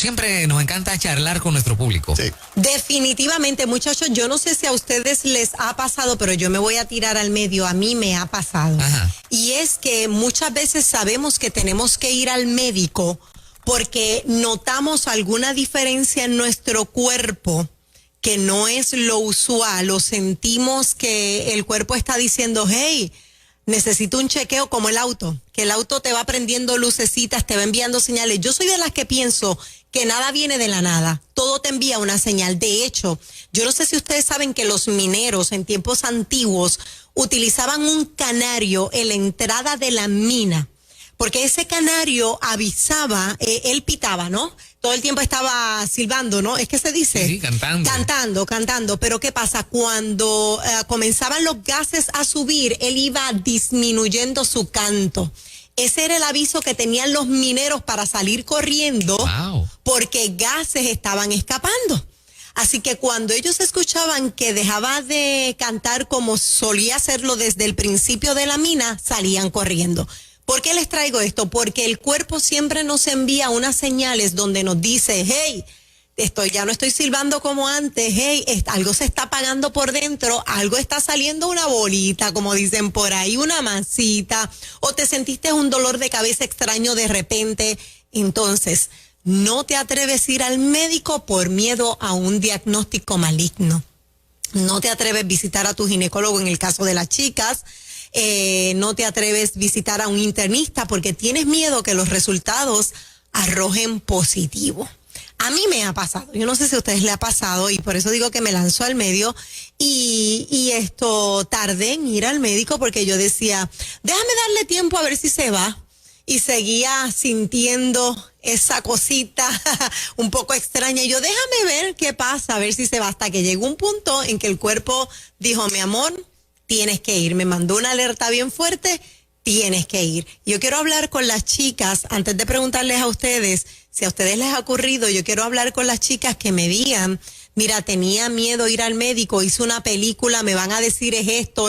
siempre nos encanta charlar con nuestro público. Sí. Definitivamente, muchachos, yo no sé si a ustedes les ha pasado, pero yo me voy a tirar al medio, a mí me ha pasado. Ajá. Y es que muchas veces sabemos que tenemos que ir al médico porque notamos alguna diferencia en nuestro cuerpo que no es lo usual, o sentimos que el cuerpo está diciendo, hey, necesito un chequeo, como el auto, que el auto te va prendiendo lucecitas, te va enviando señales. Yo soy de las que pienso que nada viene de la nada, todo te envía una señal. De hecho, yo no sé si ustedes saben que los mineros en tiempos antiguos utilizaban un canario en la entrada de la mina, porque ese canario avisaba, él pitaba, ¿no? Todo el tiempo estaba silbando, ¿no? Es que se dice. Sí, cantando. Cantando. Pero ¿qué pasa? Cuando comenzaban los gases a subir, él iba disminuyendo su canto. Ese era el aviso que tenían los mineros para salir corriendo, wow, porque gases estaban escapando. Así que cuando ellos escuchaban que dejaba de cantar como solía hacerlo desde el principio de la mina, salían corriendo. ¿Por qué les traigo esto? Porque el cuerpo siempre nos envía unas señales donde nos dice, hey, ya no estoy silbando como antes, hey, algo se está apagando por dentro, algo está saliendo una bolita, como dicen por ahí, una masita, o te sentiste un dolor de cabeza extraño de repente. Entonces, no te atreves a ir al médico por miedo a un diagnóstico maligno. No te atreves a visitar a tu ginecólogo en el caso de las chicas. No te atreves a visitar a un internista porque tienes miedo que los resultados arrojen positivo. A mí me ha pasado, yo no sé si a ustedes les ha pasado y por eso digo que me lanzo al medio y esto tardé en ir al médico porque yo decía, déjame darle tiempo a ver si se va. Y seguía sintiendo esa cosita un poco extraña. Y yo, déjame ver qué pasa, a ver si se va. Hasta que llegó un punto en que el cuerpo dijo, mi amor, tienes que ir. Me mandó una alerta bien fuerte, tienes que ir. Yo quiero hablar con las chicas, antes de preguntarles a ustedes, si a ustedes les ha ocurrido, yo quiero hablar con las chicas que me digan, mira, tenía miedo ir al médico, hice una película, me van a decir es esto,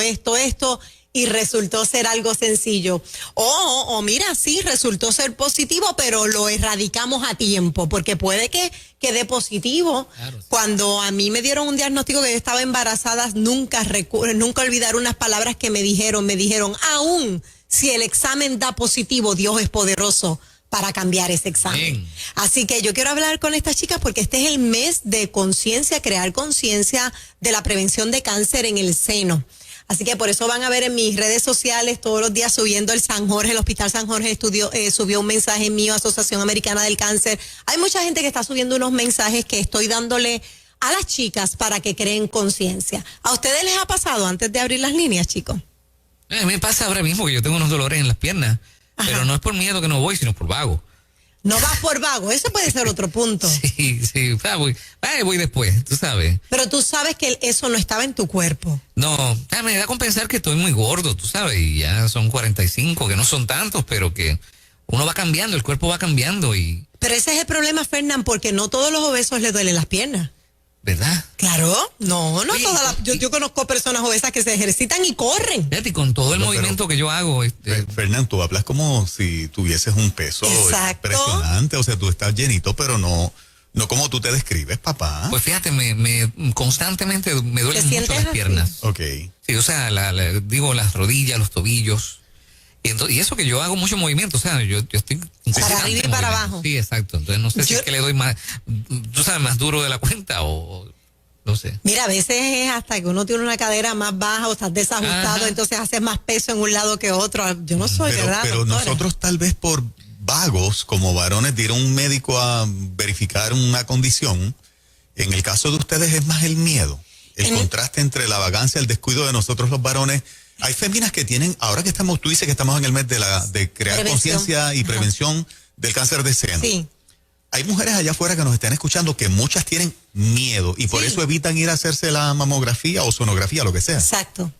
y resultó ser algo sencillo. O mira, sí, resultó ser positivo, pero lo erradicamos a tiempo, porque puede que quede positivo. Claro, sí. Cuando a mí me dieron un diagnóstico que yo estaba embarazada, nunca olvidar unas palabras que me dijeron, aún si el examen da positivo, Dios es poderoso para cambiar ese examen. Bien. Así que yo quiero hablar con estas chicas porque este es el mes de conciencia, crear conciencia de la prevención de cáncer en el seno. Así que por eso van a ver en mis redes sociales todos los días subiendo el Hospital San Jorge subió un mensaje mío, Asociación Americana del Cáncer. Hay mucha gente que está subiendo unos mensajes que estoy dándole a las chicas para que creen conciencia. ¿A ustedes les ha pasado antes de abrir las líneas, chicos? Me pasa ahora mismo que yo tengo unos dolores en las piernas, Ajá. pero no es por miedo que no voy, sino por vago. No vas por vago, eso puede ser otro punto. Sí, voy después, tú sabes. Pero tú sabes que eso no estaba en tu cuerpo. No, me da con pensar que estoy muy gordo, tú sabes, y ya son 45, que no son tantos, pero que uno va cambiando, el cuerpo va cambiando y... Pero ese es el problema, Fernán, porque no todos los obesos les duelen las piernas. ¿Verdad? Claro, no Oye, yo conozco personas obesas que se ejercitan y corren. Fíjate, y con todo el movimiento que yo hago... Fernán, tú hablas como si tuvieses un peso Exacto. impresionante, o sea, tú estás llenito, pero no como tú te describes, papá. Pues fíjate, constantemente me duelen ¿Te mucho sientes las así? piernas. Ok. Sí, o sea, digo las rodillas, los tobillos. Y eso que yo hago mucho movimiento, o sea, yo estoy... Para arriba y para abajo. Sí, exacto. Entonces no sé si es que le doy más, tú sabes, más duro de la cuenta o no sé. Mira, a veces es hasta que uno tiene una cadera más baja o estás desajustado, Ajá. entonces haces más peso en un lado que otro. Yo no soy, ¿verdad, Pero doctora? nosotros tal vez por vagos, como varones, de ir a un médico a verificar una condición, en el caso de ustedes es más el miedo. El contraste entre la vagancia y el descuido de nosotros los varones. Hay féminas que tienen, ahora que tú dices que estamos en el mes de crear conciencia y prevención del cáncer de seno. Sí. Hay mujeres allá afuera que nos están escuchando que muchas tienen miedo y por Sí. eso evitan ir a hacerse la mamografía o sonografía, lo que sea. Exacto.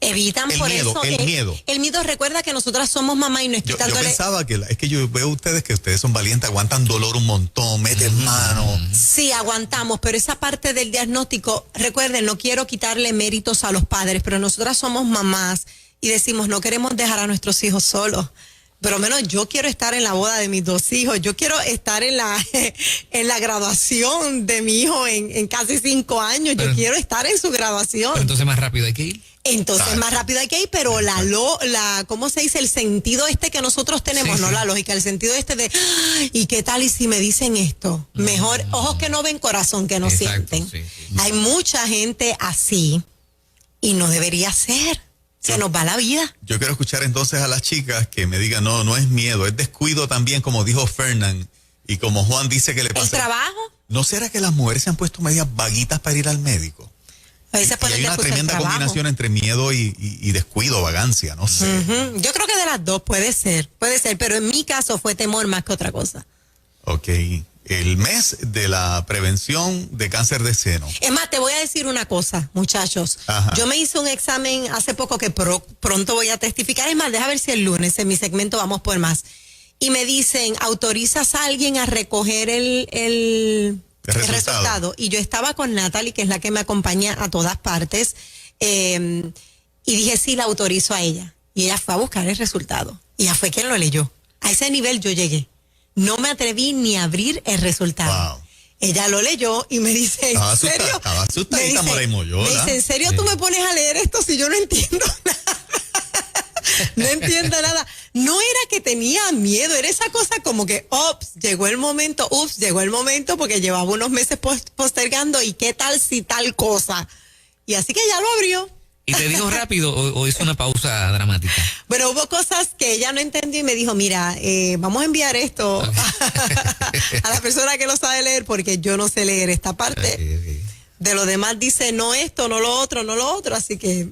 Evitan El por miedo, eso. el miedo. El miedo, recuerda que nosotras somos mamá y no es Yo quitándole... pensaba es que yo veo ustedes que ustedes son valientes, aguantan dolor un montón, meten mano. Sí, aguantamos, pero esa parte del diagnóstico, recuerden, no quiero quitarle méritos a los padres, pero nosotras somos mamás y decimos, no queremos dejar a nuestros hijos solos. pero menos yo quiero estar en la boda de mis 2 hijos, yo quiero estar en la en la graduación de mi hijo en casi 5 años, yo quiero estar en su graduación. Pero entonces más rápido hay que ir. Entonces más rápido hay que ir, pero ¿cómo se dice? El sentido que nosotros tenemos, Sí, no sí. la lógica, el sentido de, "Ay, ¿y qué tal y si me dicen esto? Mejor ojos que no ven, corazón que no Exacto, sienten. sí, sí. Hay mucha gente así y no debería ser. Se nos va la vida. Yo quiero escuchar entonces a las chicas que me digan, no es miedo, es descuido también, como dijo Fernán, y como Juan dice que le El pasa. trabajo, ¿No será que las mujeres se han puesto medias vaguitas para ir al médico? a veces Y ponen hay de una excusa el tremenda trabajo. combinación entre miedo y descuido, vagancia, no sé. Ujú. Yo creo que de las dos puede ser, pero en mi caso fue temor más que otra cosa. Ok, el mes de la prevención de cáncer de seno. Es más, te voy a decir una cosa, muchachos. Ajá. Yo me hice un examen hace poco que pronto voy a testificar. Es más, deja ver si el lunes en mi segmento vamos por más. Y me dicen, ¿autorizas a alguien a recoger el resultado? Y yo estaba con Natalie, que es la que me acompaña a todas partes. Y dije, sí, la autorizo a ella. Y ella fue a buscar el resultado. Y ella fue quien lo leyó. A ese nivel yo llegué. No me atreví ni a abrir el resultado. Wow. Ella lo leyó y me dice, ¿en Estaba serio? estaba asustadita Me por ahí, Moyola. me dice, ¿en serio tú me pones a leer esto si yo no entiendo nada? No entiendo nada. No era que tenía miedo, era esa cosa como que, llegó el momento, porque llevaba unos meses postergando y qué tal si tal cosa. Y así que ya lo abrió. ¿Y te digo rápido o hizo una pausa dramática? Pero hubo cosas que ella no entendió y me dijo, mira, vamos a enviar esto a la persona que lo sabe leer porque yo no sé leer esta parte. Ok. De lo demás dice no esto, no lo otro, así que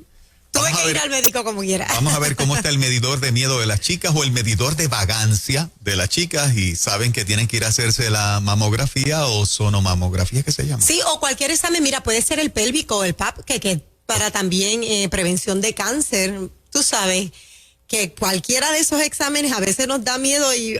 tuve Vamos a que ir ver. al médico como quiera. Vamos a ver cómo está el medidor de miedo de las chicas o el medidor de vagancia de las chicas y saben que tienen que ir a hacerse la mamografía o sonomamografía, ¿qué se llama? Sí, o cualquier examen, mira, puede ser el pélvico o el PAP, que para también prevención de cáncer, tú sabes que cualquiera de esos exámenes a veces nos da miedo y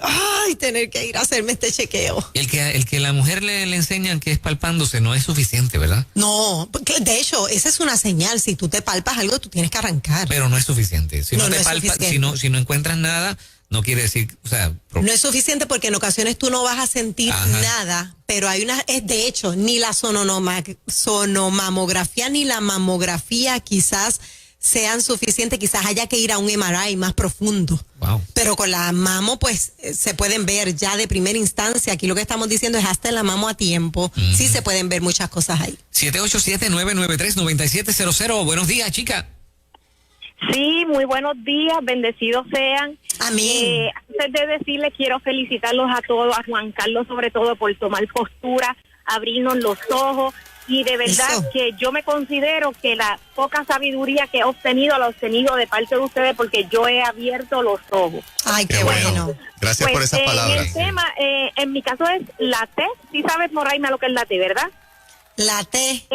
tener que ir a hacerme este chequeo. El que la mujer le enseñan que es palpándose no es suficiente, ¿verdad? No, porque de hecho, esa es una señal. Si tú te palpas algo, tú tienes que arrancar. Pero no es suficiente. Si no, No, no te es palpas, suficiente. si no encuentras nada, no quiere decir, o sea, No es suficiente porque en ocasiones tú no vas a sentir Ajá. nada, pero de hecho, ni la sonomamografía ni la mamografía quizás sean suficientes, quizás haya que ir a un MRI más profundo. Wow. Pero con la mamo, pues, se pueden ver ya de primera instancia. Aquí lo que estamos diciendo es hasta en la mamo a tiempo. Sí se pueden ver muchas cosas ahí. 787-993-9700. Buenos días, chica. Sí, muy buenos días, bendecidos sean. Amén. Antes de decirles, quiero felicitarlos a todos, a Juan Carlos sobre todo por tomar postura, abrirnos los ojos y de verdad Eso. que yo me considero que la poca sabiduría que he obtenido la he obtenido de parte de ustedes porque yo he abierto los ojos. Ay, qué Qué bueno. bueno. Gracias por esas palabras. El tema, en mi caso es la T, sí sabes, Moraima, lo que es la T, ¿verdad? La T.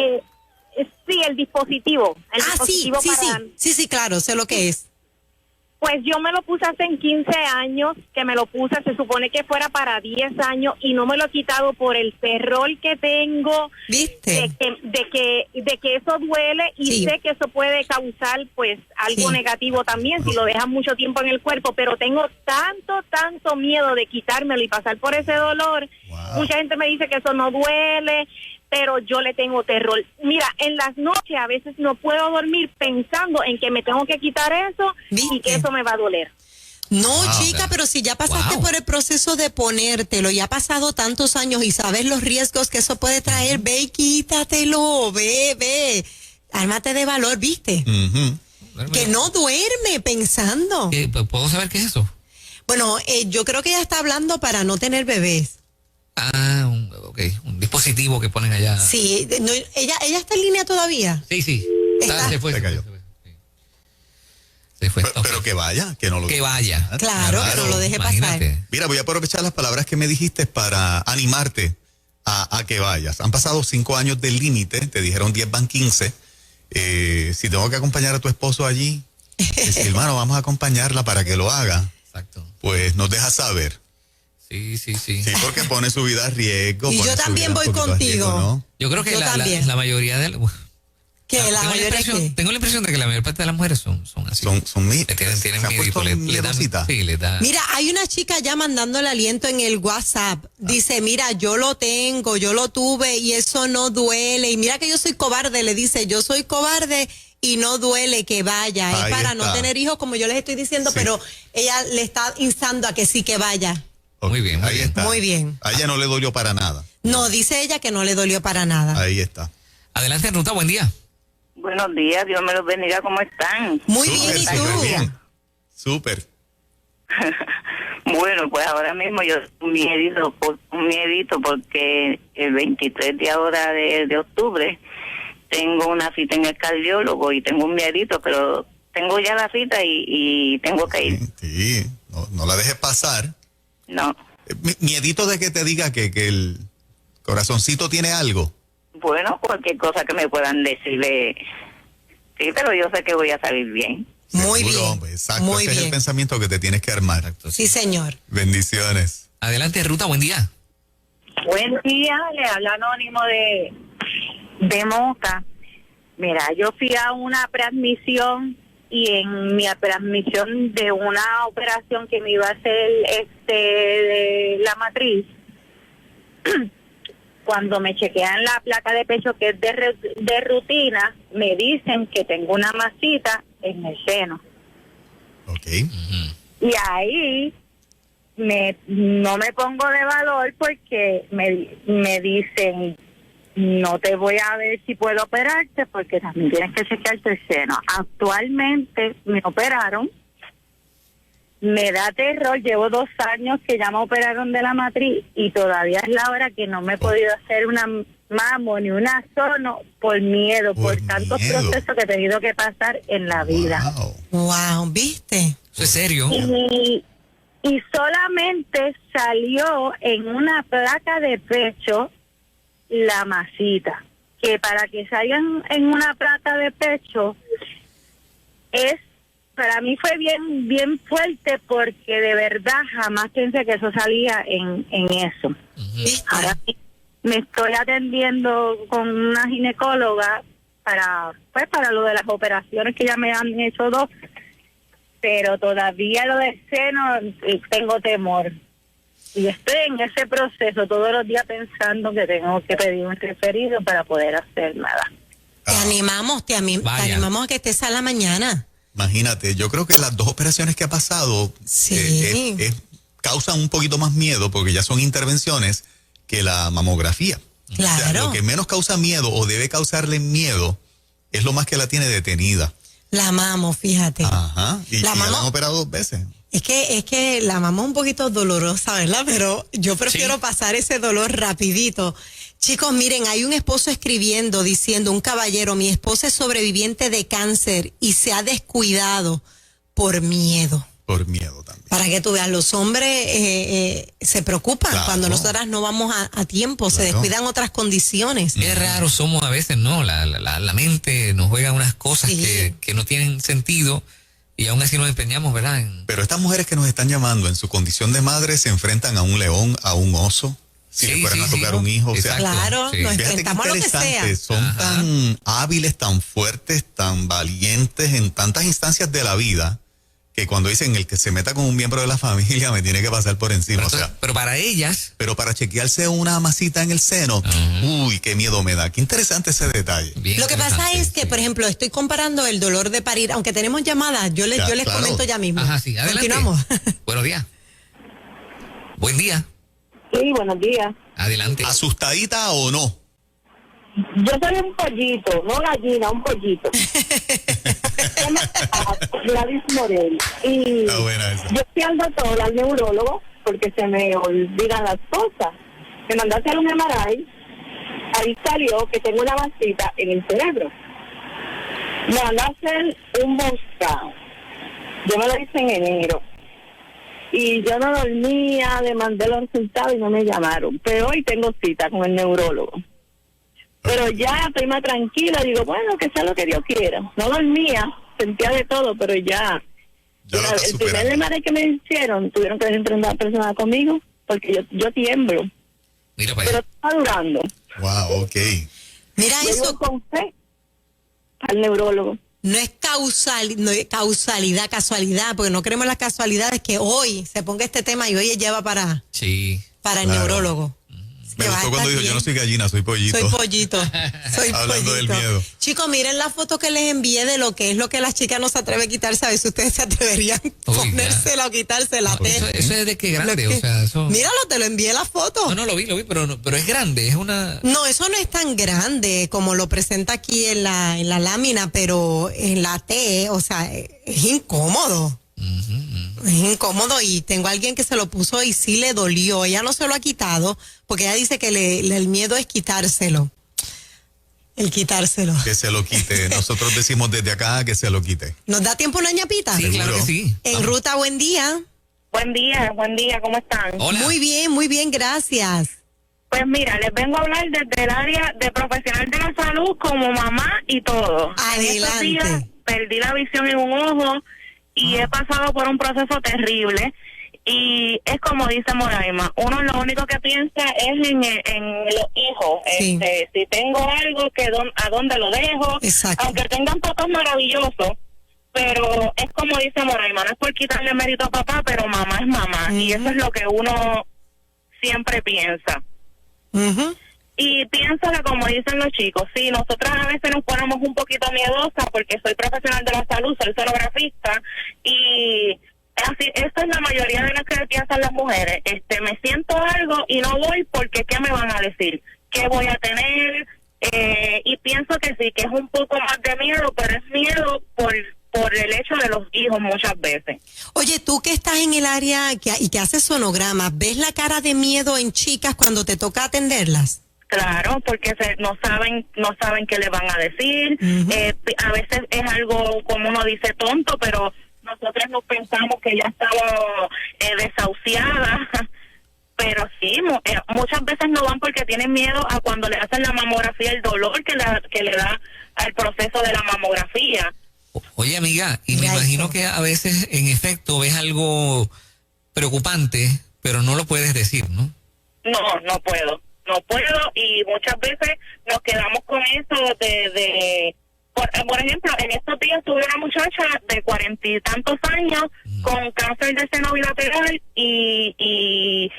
Sí, el dispositivo. El Sí, dispositivo para... sí, claro, sé lo que es. Pues yo me lo puse hace 15 años, que me lo puse, se supone que fuera para 10 años y no me lo he quitado por el terror que tengo ¿Viste? de que eso duele y Sí. sé que eso puede causar pues algo Sí. negativo también si lo dejan mucho tiempo en el cuerpo, pero tengo tanto miedo de quitármelo y pasar por ese dolor. Wow. Mucha gente me dice que eso no duele, pero yo le tengo terror. Mira, en las noches a veces no puedo dormir pensando en que me tengo que quitar eso y ¿Viste? que eso me va a doler. No, Wow. chica, pero si ya pasaste Wow. por el proceso de ponértelo, ya ha pasado tantos años y sabes los riesgos que eso puede traer, ve y quítatelo, ve. Ármate de valor, ¿viste? Ujú. Que no duerme pensando. ¿Puedo saber qué es eso? Bueno, yo creo que ella está hablando para no tener bebés. Un dispositivo que ponen allá. Sí, ella está en línea todavía. Sí. Está. Se fue. Se cayó. Se fue. Pero que vaya, que no lo Que vaya. Claro, que no lo deje Imagínate. pasar. Mira, voy a aprovechar las palabras que me dijiste para animarte a que vayas. Han pasado 5 años del límite, te dijeron 10 van 15. Si tengo que acompañar a tu esposo allí, decir, hermano, vamos a acompañarla para que lo haga, Exacto. pues nos deja saber. Sí. Sí, porque pone su vida a riesgo. Y pone yo su también vida un voy poquito a riesgo, contigo. ¿no? Yo creo que Yo también. la mayoría de Que la mayoría que... Tengo la impresión de que la mayor parte de las mujeres son así. Tienen se han miedito, puesto miedositas. le da. Mira, hay una chica ya mandándole aliento en el WhatsApp. Dice, mira, yo lo tengo, yo lo tuve y eso no duele. Y mira que yo soy cobarde, le dice, yo soy cobarde y no duele que vaya. Ahí es para está. no tener hijos, como yo les estoy diciendo, Sí. pero ella le está instando a que sí que vaya. Muy bien, muy ahí bien. está. Muy bien. A ella no le dolió para nada. No, dice ella que no le dolió para nada. Ahí está. Adelante, Ruta, buen día. Buenos días, Dios me los bendiga, ¿cómo están? Muy Súper, bien, ¿y súper tú? bien. Súper. Bueno, pues ahora mismo yo un miedito porque el 23 de ahora de octubre tengo una cita en el cardiólogo y tengo un miedito, pero tengo ya la cita y tengo que ir. Sí, no la dejes pasar. No, Miedito de que te diga que el corazoncito tiene algo. bueno, cualquier cosa que me puedan decirle, sí, pero yo sé que voy a salir bien. Muy Seguro, bien. Exacto, Muy ese es el bien. pensamiento que te tienes que armar. Exacto, Sí, señor. Bendiciones. Adelante, Ruta, buen día. Buen día, le habla Anónimo de Moca. Mira, yo fui a una transmisión y en mi transmisión de una operación que me iba a hacer de la matriz, cuando me chequean la placa de pecho que es de rutina, me dicen que tengo una masita en el seno. Ok. Y ahí no me pongo de valor porque me dicen, no te voy a ver si puedo operarte porque también tienes que chequearte el seno. Actualmente me operaron, me da terror, llevo 2 años que ya me operaron de la matriz y todavía es la hora que no me he podido hacer una mamo ni una sono por miedo, por tantos miedo. procesos que he tenido que pasar en la vida. Wow. Wow, ¿viste? Eso es serio. Y solamente salió en una placa de pecho la masita, que para que salgan en una placa de pecho para mí fue bien fuerte porque de verdad jamás pensé que eso salía en eso. ¿Viste? Ahora me estoy atendiendo con una ginecóloga para lo de las operaciones que ya me han hecho 2, pero todavía lo del seno tengo temor. Y estoy en ese proceso todos los días pensando que tengo que pedir un referido para poder hacer nada. Te animamos, te Vaya. animamos a que estés a la mañana. Imagínate, yo creo que las 2 operaciones que ha pasado Sí. causan un poquito más miedo porque ya son intervenciones que la mamografía. Claro. O sea, lo que menos causa miedo o debe causarle miedo es lo más que la tiene detenida. La amamos, fíjate. Ajá. Y La ya la mamo- han operado 2 veces. Es que la mamá es un poquito dolorosa, ¿verdad? Pero yo prefiero Sí. pasar ese dolor rapidito. Chicos, miren, hay un esposo escribiendo, diciendo, un caballero, mi esposa es sobreviviente de cáncer y se ha descuidado por miedo. Por miedo también. Para que tú veas, los hombres se preocupan Claro. cuando nosotras no vamos a tiempo, se Claro. descuidan otras condiciones. Qué raro somos a veces, ¿no? La mente nos juega unas cosas Sí. que no tienen sentido y aún así nos empeñamos, ¿verdad? Pero estas mujeres que nos están llamando en su condición de madre se enfrentan a un león, a un oso, si Sí, le fueran sí, a tocar sí. un hijo. O sea, Exacto. Claro, Sí. nos fíjate qué enfrentamos a lo que sea. interesante, son Ajá. tan hábiles, tan fuertes, tan valientes en tantas instancias de la vida que cuando dicen el que se meta con un miembro de la familia me tiene que pasar por encima. Pero, O sea, pero para ellas, pero para chequearse una masita en el seno, uy, qué miedo me da. Qué interesante ese detalle. bien Lo que pasa interesante, es que, sí. por ejemplo, estoy comparando el dolor de parir, aunque tenemos llamadas, yo les Claro. comento ya mismo. Ajá, sí, adelante. Continuamos. Buenos días. Buen día. Sí, buenos días. Adelante. ¿Asustadita o no? Yo soy un pollito, no gallina, un pollito. Gladys Morel. Y Está buena esa. yo fui al doctor, al neurólogo, porque se me olvidan las cosas. Me mandó a hacer un MRI. Ahí salió que tengo una masita en el cerebro. Me mandó a hacer un moscado. Yo me lo hice en enero. Y yo no dormía, le mandé los resultados y no me llamaron. Pero hoy tengo cita con el neurólogo. Pero ya estoy más tranquila, digo, bueno, que sea lo que Dios quiera. No dormía, sentía de todo, pero ya. Ya lo estás El primer superando. MRI que me hicieron, tuvieron que venir una persona conmigo, porque yo tiemblo, Mira para pero allá. está durando. Wow, ok. Mira Yo eso, digo con fe. al neurólogo. No es casualidad, porque no queremos las casualidades que hoy se ponga este tema y hoy lleva para el Claro. neurólogo. Me gustó cuando dijo, yo no soy gallina, soy pollito. Soy pollito. Hablando del miedo. Chicos, miren la foto que les envié de lo que es lo que las chicas no se atreven a quitarse. A ver si ustedes se atreverían a ponérsela o quitársela. Eso es de que grande, o sea, eso... Míralo, te lo envié la foto. No, lo vi, pero es grande, es una... No, eso no es tan grande como lo presenta aquí en la lámina, pero en la T, o sea, es incómodo. Es incómodo y tengo a alguien que se lo puso y sí le dolió. Ella no se lo ha quitado porque ella dice que el miedo es quitárselo. El quitárselo. Que se lo quite. Nosotros decimos desde acá que se lo quite. ¿Nos da tiempo una ñapita? Sí, claro que sí. En ruta, buen día. Buen día, ¿cómo están? Hola. Muy bien, gracias. Pues mira, les vengo a hablar desde el área de profesional de la salud como mamá y todo. En estos Adelante. días perdí la visión en un ojo y he pasado por un proceso terrible. Y es como dice Moraima, uno lo único que piensa es en los hijos. Sí. Si tengo algo, ¿a dónde lo dejo? Exacto. Aunque tengan papás maravillosos, pero es como dice Moraima, no es por quitarle mérito a papá, pero mamá es mamá. Y eso es lo que uno siempre piensa. Ujú. Y pienso que como dicen los chicos, sí, nosotras a veces nos ponemos un poquito miedosas porque soy profesional de la salud, soy sonografista y así, esa es la mayoría de las que piensan las mujeres. Me siento algo y no voy porque ¿qué me van a decir? ¿Qué voy a tener? Y pienso que sí, que es un poco más de miedo, pero es miedo por el hecho de los hijos muchas veces. Oye, tú que estás en el área y que haces sonogramas, ¿ves la cara de miedo en chicas cuando te toca atenderlas? Claro, porque no saben qué le van a decir. Uh-huh. A veces es algo, como uno dice, tonto, pero nosotros no pensamos que ya estaba desahuciada. Pero sí, muchas veces no van porque tienen miedo a cuando le hacen la mamografía, el dolor que le da al proceso de la mamografía. Oye, amiga, y me Mira imagino eso. que a veces, en efecto, ves algo preocupante, pero no lo puedes decir, ¿no? No puedo y muchas veces nos quedamos con eso por ejemplo, en estos días tuve una muchacha de 40 y tantos años con cáncer de seno bilateral y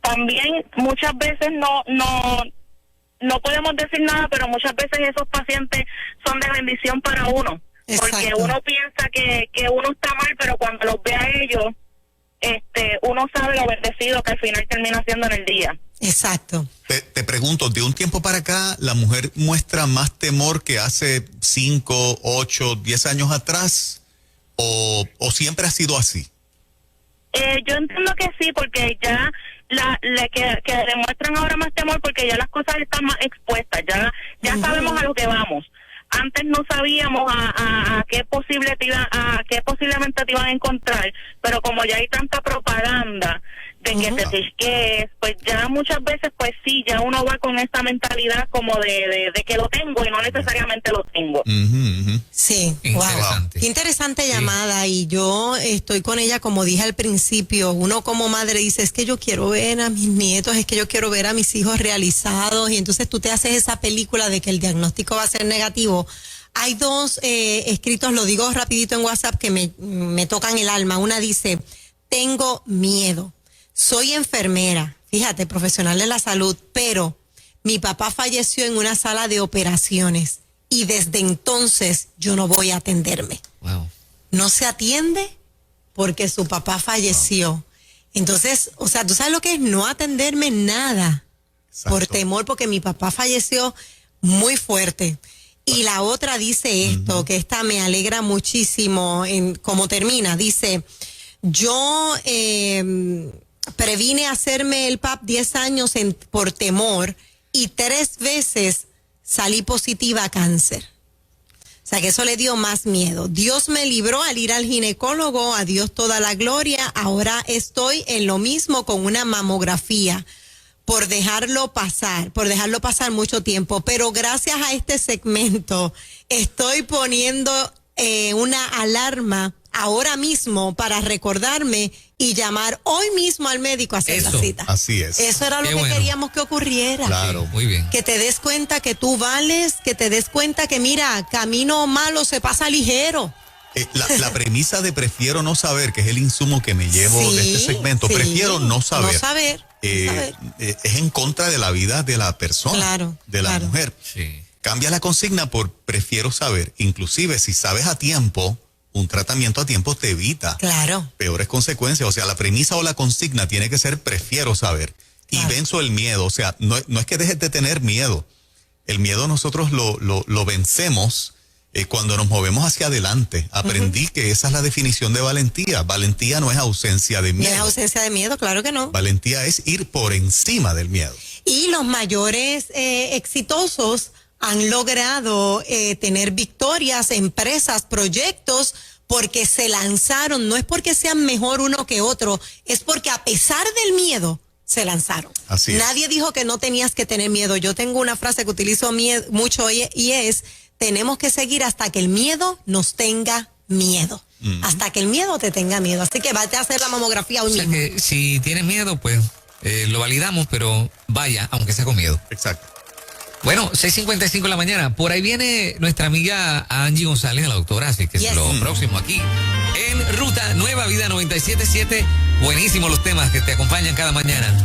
también muchas veces no podemos decir nada, pero muchas veces esos pacientes son de bendición para uno. Exacto. Porque uno piensa que uno está mal, pero cuando los ve a ellos, uno sabe lo bendecido que al final termina siendo en el día. Exacto. Te pregunto, de un tiempo para acá, ¿la mujer muestra más temor que hace 5, 8, 10 años atrás? ¿O siempre ha sido así? Yo entiendo que sí, porque ya que demuestran ahora más temor porque ya las cosas están más expuestas, ya sabemos a lo que vamos. Antes no sabíamos a qué posiblemente te iban a encontrar, pero como ya hay tanta propaganda de que te tisquees, pues ya muchas veces, pues sí, ya uno va con esta mentalidad como de que lo tengo y no necesariamente lo tengo. Sí, Interesante. Qué interesante Sí. llamada y yo estoy con ella como dije al principio, uno como madre dice, es que yo quiero ver a mis nietos, es que yo quiero ver a mis hijos realizados y entonces tú te haces esa película de que el diagnóstico va a ser negativo. Hay dos escritos, lo digo rapidito en WhatsApp que me tocan el alma. Una dice, tengo miedo, soy enfermera, fíjate, profesional de la salud, pero mi papá falleció en una sala de operaciones y desde entonces yo no voy a atenderme. Wow. No se atiende porque su papá falleció. Entonces, o sea, ¿tú sabes lo que es no atenderme nada? Exacto. Por temor, porque mi papá falleció muy fuerte. Y la otra dice esto, que esta me alegra muchísimo, como termina, dice, yo previne hacerme el PAP 10 años por temor y 3 veces salí positiva a cáncer. O sea que eso le dio más miedo. Dios me libró al ir al ginecólogo, a Dios toda la gloria. Ahora estoy en lo mismo con una mamografía por dejarlo pasar mucho tiempo. Pero gracias a este segmento estoy poniendo una alarma ahora mismo para recordarme y llamar hoy mismo al médico a hacer la cita. Así es. Eso era lo Qué que bueno. queríamos que ocurriera. Claro. Sí, muy bien. Que te des cuenta que tú vales, que te des cuenta que mira, camino malo se pasa ligero. La premisa de prefiero no saber, que es el insumo que me llevo de este segmento, sí. prefiero no saber. No saber. Es en contra de la vida de la persona, Claro, de la claro. mujer. Sí. Cambia la consigna por prefiero saber. Inclusive si sabes a tiempo, un tratamiento a tiempo te evita Claro. peores consecuencias. O sea, la premisa o la consigna tiene que ser prefiero saber. Y Claro. venzo el miedo. O sea, no es que dejes de tener miedo. El miedo nosotros lo vencemos cuando nos movemos hacia adelante. Aprendí que esa es la definición de valentía. Valentía no es ausencia de No miedo. es ausencia de miedo, claro que no. Valentía es ir por encima del miedo. Y los mayores exitosos han logrado tener victorias, empresas, proyectos, porque se lanzaron. No es porque sean mejor uno que otro, es porque a pesar del miedo, se lanzaron. Así es. Nadie dijo que no tenías que tener miedo. Yo tengo una frase que utilizo mucho y es, tenemos que seguir hasta que el miedo nos tenga miedo. Hasta que el miedo te tenga miedo. Así que vete a hacer la mamografía hoy O sea mismo. que si tienes miedo, pues lo validamos, pero vaya, aunque sea con miedo. Exacto. Bueno, 6:55 de la mañana. Por ahí viene nuestra amiga Angie González, la doctora, así que Yes. es lo próximo aquí en Ruta Nueva Vida 97.7. Buenísimos los temas que te acompañan cada mañana.